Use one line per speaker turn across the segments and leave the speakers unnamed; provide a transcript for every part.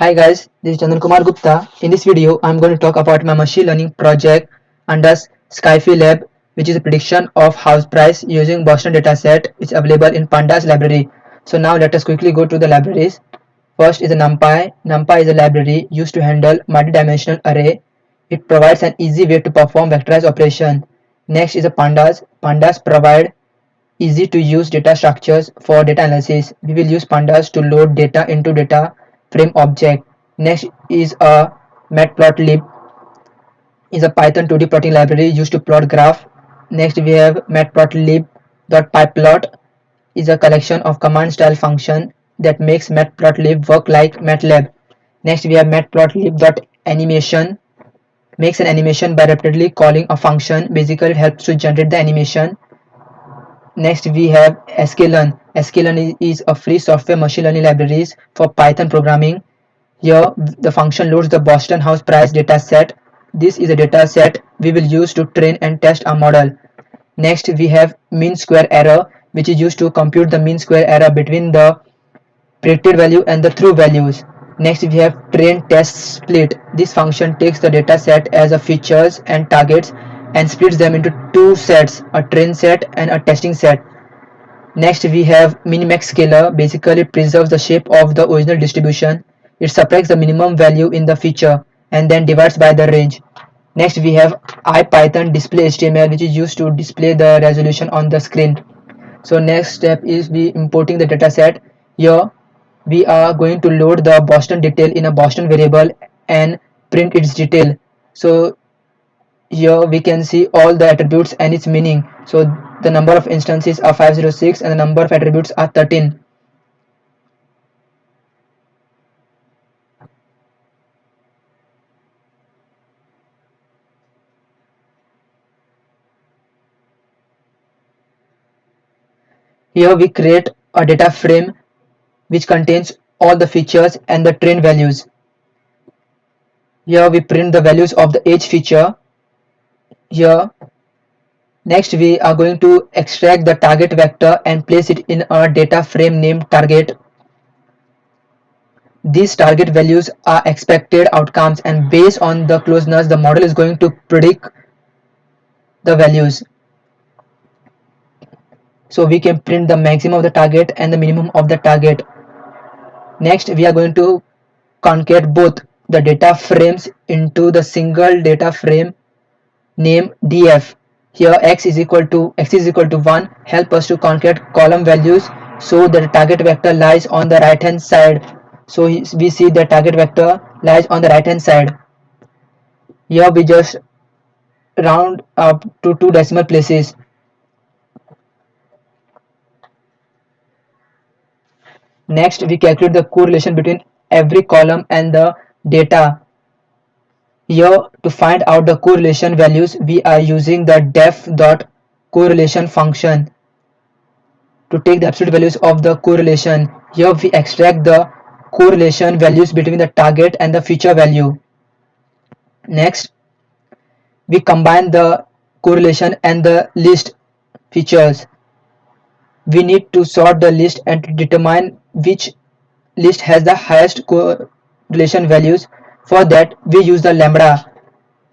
Hi guys, this is Chandan Kumar Gupta. In this video, I'm going to talk about my machine learning project under Skyfi Lab, which is a prediction of house price using Boston dataset, which is available in Pandas library. So now let us quickly go to the libraries. First is a NumPy. NumPy is a library used to handle multi-dimensional array. It provides an easy way to perform vectorized operation. Next is a Pandas. Pandas provide easy to use data structures for data analysis. We will use pandas to load data into data frame object. Next is a matplotlib is a Python 2D plotting library used to plot graph. Next we have matplotlib.pyplot is a collection of command style function that makes matplotlib work like MATLAB. Next we have matplotlib.animation makes an animation by repeatedly calling a function. Basically it helps to generate the animation. Next we have sklearn. Sklearn is a free software machine learning libraries for Python programming. Here the function loads the Boston house price data set. This is a data set we will use to train and test our model. Next we have mean square error, which is used to compute the mean square error between the predicted value and the true values. Next we have train test split. This function takes the data set as a features and targets and splits them into two sets, a train set and a testing set. Next we have minimax scaler. Basically preserves the shape of the original distribution. It subtracts the minimum value in the feature and then divides by the range. Next we have IPython display HTML, which is used to display the resolution on the screen. So next step is we importing the dataset. Here we are going to load the Boston detail in a Boston variable and print its detail. So here we can see all the attributes and its meaning. So the number of instances are 506 and the number of attributes are 13. Here we create a data frame which contains all the features and the train values. Here we print the values of the age feature. Here next we are going to extract the target vector and place it in a data frame named target. These target values are expected outcomes, and based on the closeness the model is going to predict the values. So we can print the maximum of the target and the minimum of the target. Next we are going to concat both the data frames into the single data frame named df. Here x is equal to 1 help us to concat column values so that the target vector lies on the right hand side. So we see the target vector lies on the right hand side. Here we just round up to 2 decimal places. Next we calculate the correlation between every column and the data. Here to find out the correlation values we are using the def.correlation function to take the absolute values of the correlation. Here we extract the correlation values between the target and the feature value. Next we combine the correlation and the list features. We need to sort the list and to determine which list has the highest correlation values. For that we use the lambda.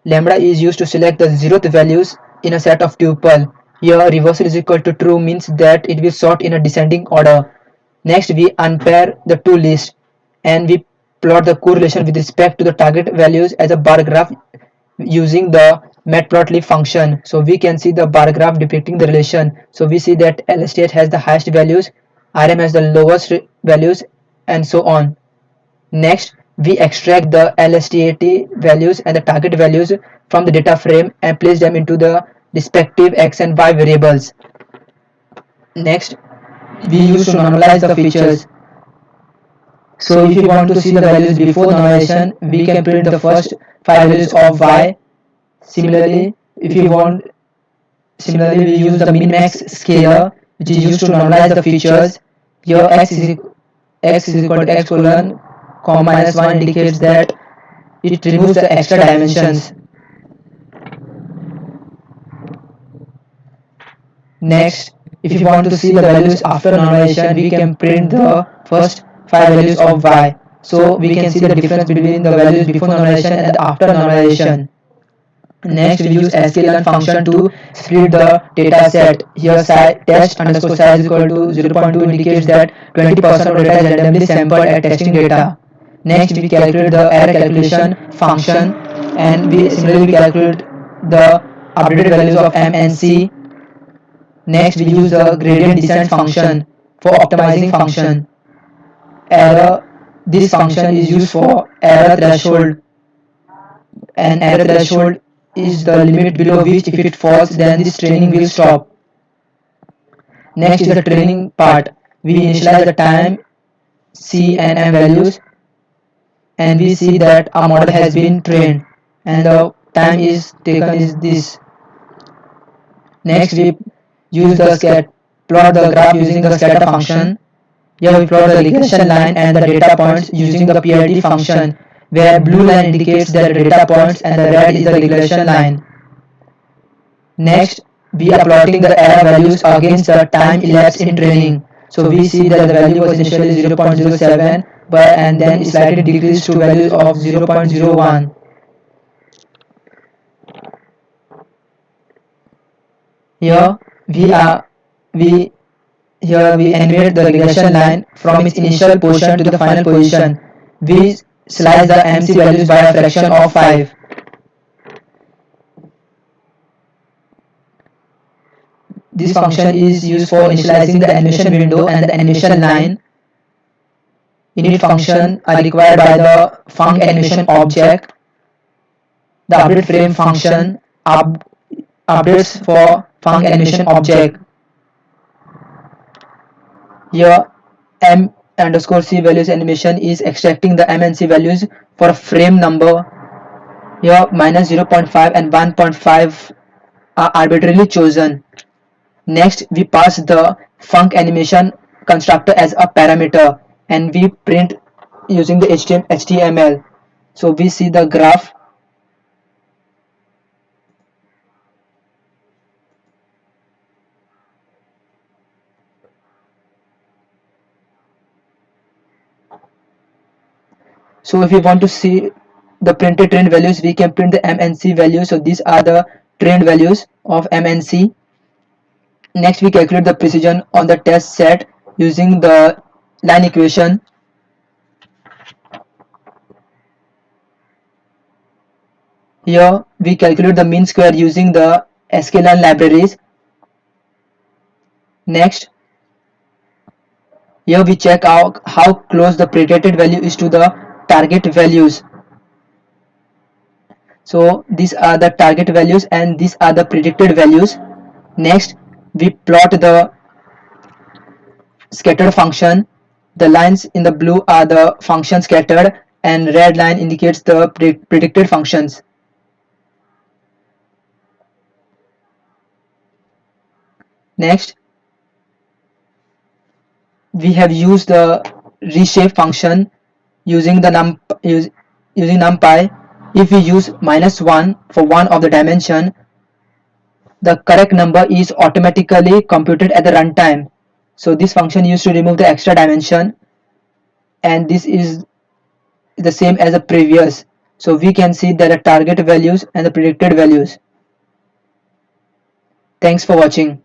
Lambda is used to select the zeroth values in a set of tuple. Here reversal is equal to true means that it will sort in a descending order. Next we unpair the two lists and we plot the correlation with respect to the target values as a bar graph using the matplotlib function. So we can see the bar graph depicting the relation. So we see that LSTH has the highest values, RM has the lowest values, and so on. Next we extract the LSTAT values and the target values from the data frame and place them into the respective x and y variables. Next we use to normalize the features. So if you want to see the values before normalization, we can print the first 5 values of y. Similarly, if you want, similarly we use the minmax scaler, which is used to normalize the features. Here x is equal to x colon comma minus 1 indicates that it removes the extra dimensions. Next, if you want to see the values after normalization, we can print the first 5 values of y. So we can see the difference between the values before normalization and after normalization. Next, we use sklearn function to split the data set. Here, test underscore size equal to 0.2 indicates that 20% of data is randomly sampled at testing data. Next, we calculate the error calculation function, and we similarly calculate the updated values of M and C. Next, we use the gradient descent function for optimizing function. Error. This function is used for error threshold. An error threshold is the limit below which if it falls then this training will stop. Next is the training part. We initialize the time, C and M values, and we see that our model has been trained and the time is taken is this. Next we use the plot the graph using the scatter function. Here we plot the regression line and the data points using the PRT function, where blue line indicates the data points and the red is the regression line. Next, we are plotting the error values against the time elapsed in training. So we see that the value was initially 0.07 and then slightly decreased to values of 0.01. Here we animate the regression line from its initial position to the final position. We slice the MC values by a fraction of 5. This function is used for initializing the animation window and the animation line. Init function are required by the func animation object. The update frame function updates for func animation object. Here m underscore c values animation is extracting the m and c values for a frame number. Here minus 0.5 and 1.5 are arbitrarily chosen. Next, we pass the func animation constructor as a parameter and we print using the HTML. So we see the graph. So if we want to see the printed trained values, we can print the M and C values. So these are the trained values of M and C. Next, we calculate the precision on the test set using the line equation. Here we calculate the mean square using the sklearn libraries. Next, here we check out how close the predicted value is to the target values. So these are the target values and these are the predicted values. Next, we plot the scattered function. The lines in the blue are the function scattered and red line indicates the predicted functions. Next, we have used the reshape function using the numpy. If we use -1 for one of the dimension, the correct number is automatically computed at the runtime. So this function used to remove the extra dimension, and this is the same as the previous. So we can see that the target values and the predicted values. Thanks for watching.